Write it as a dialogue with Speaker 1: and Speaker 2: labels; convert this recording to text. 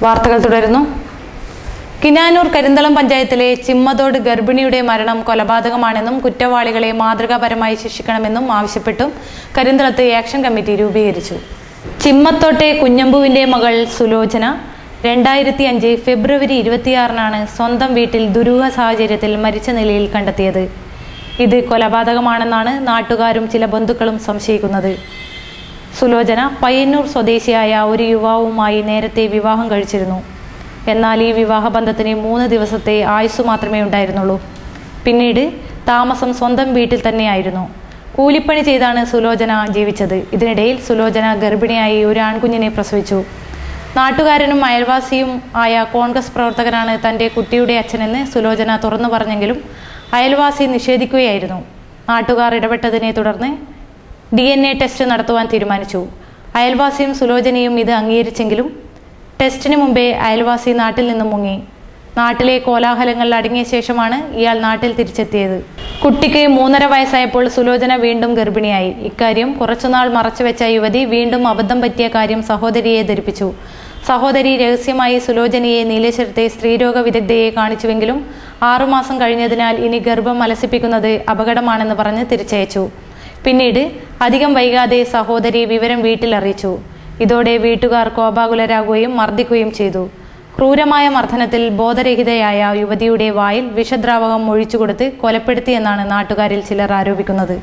Speaker 1: വാർത്തകൾ തുടരുന്നു. കിനാനൂർ കരിന്തളം പഞ്ചായത്തിലെ ചിമ്മതോട് ഗർഭിണിയുടെ മരണം കൊലപാതകമാണെന്നും കുറ്റവാളികളെ മാതൃകാപരമായി ശിക്ഷിക്കണമെന്നും ആവശ്യപ്പെട്ടും കരിന്തളത്ത് ആക്ഷൻ കമ്മിറ്റി രൂപീകരിച്ചു. ചിമ്മത്തോട്ടെ കുഞ്ഞമ്പുവിന്റെ മകൾ സുലോചന 2005 ഫെബ്രുവരി 26-നാണ് സ്വന്തം വീട്ടിൽ ദുരൂഹ സാഹചര്യത്തിൽ മരിച്ച നിലയിൽ കണ്ടെത്തിയത്. ഇത് കൊലപാതകമാണെന്നാണ് നാട്ടുകാരും ചില ബന്ധുക്കളും സംശയിക്കുന്നത്. സുലോചന പയ്യന്നൂർ സ്വദേശിയായ ഒരു യുവാവുമായി നേരത്തെ വിവാഹം കഴിച്ചിരുന്നു. എന്നാൽ ഈ വിവാഹബന്ധത്തിന് 3 ദിവസത്തെ ആയുസ് മാത്രമേ ഉണ്ടായിരുന്നുള്ളൂ. പിന്നീട് താമസം സ്വന്തം വീട്ടിൽ തന്നെയായിരുന്നു. കൂലിപ്പണി ചെയ്താണ് സുലോചന ജീവിച്ചത്. ഇതിനിടയിൽ സുലോചന ഗർഭിണിയായി ഒരു ആൺകുഞ്ഞിനെ പ്രസവിച്ചു. നാട്ടുകാരനും അയൽവാസിയും ആയ കോൺഗ്രസ് പ്രവർത്തകനാണ് തൻ്റെ കുട്ടിയുടെ അച്ഛനെന്ന് സുലോചന തുറന്നു പറഞ്ഞെങ്കിലും അയൽവാസി നിഷേധിക്കുകയായിരുന്നു. നാട്ടുകാർ ഇടപെട്ടതിനെ തുടർന്ന് DNA ടെസ്റ്റ് നടത്തുവാൻ തീരുമാനിച്ചു. അയൽവാസിയും സുലോചനയും ഇത് അംഗീകരിച്ചെങ്കിലും ടെസ്റ്റിന് മുമ്പേ അയൽവാസി നാട്ടിൽ നിന്നും മുങ്ങി. നാട്ടിലെ കോലാഹലങ്ങൾ അടങ്ങിയ ശേഷമാണ് ഇയാൾ നാട്ടിൽ തിരിച്ചെത്തിയത്. കുട്ടിക്ക് 3.5 വയസ്സായപ്പോൾ സുലോചന വീണ്ടും ഗർഭിണിയായി. ഇക്കാര്യം കുറച്ചുനാൾ മറച്ചുവെച്ച യുവതി വീണ്ടും അബദ്ധം പറ്റിയ കാര്യം സഹോദരിയെ ധരിപ്പിച്ചു. സഹോദരി രഹസ്യമായി സുലോചനയെ നീലേശ്വരത്തെ സ്ത്രീരോഗ വിദഗ്ധയെ കാണിച്ചുവെങ്കിലും 6 മാസം കഴിഞ്ഞതിനാൽ ഇനി ഗർഭം അലസിപ്പിക്കുന്നത് അപകടമാണെന്ന് പറഞ്ഞ് തിരിച്ചയച്ചു. പിന്നീട് അധികം വൈകാതെ സഹോദരി വിവരം വീട്ടിലറിയിച്ചു. ഇതോടെ വീട്ടുകാർ കോപാകുലരാകുകയും മർദ്ദിക്കുകയും ചെയ്തു. ക്രൂരമായ മർദ്ദനത്തിൽ ബോധരഹിതയായ യുവതിയുടെ വായിൽ വിഷദ്രാവകം ഒഴിച്ചുകൊടുത്ത് കൊലപ്പെടുത്തിയെന്നാണ് നാട്ടുകാരിൽ ചിലർ ആരോപിക്കുന്നത്.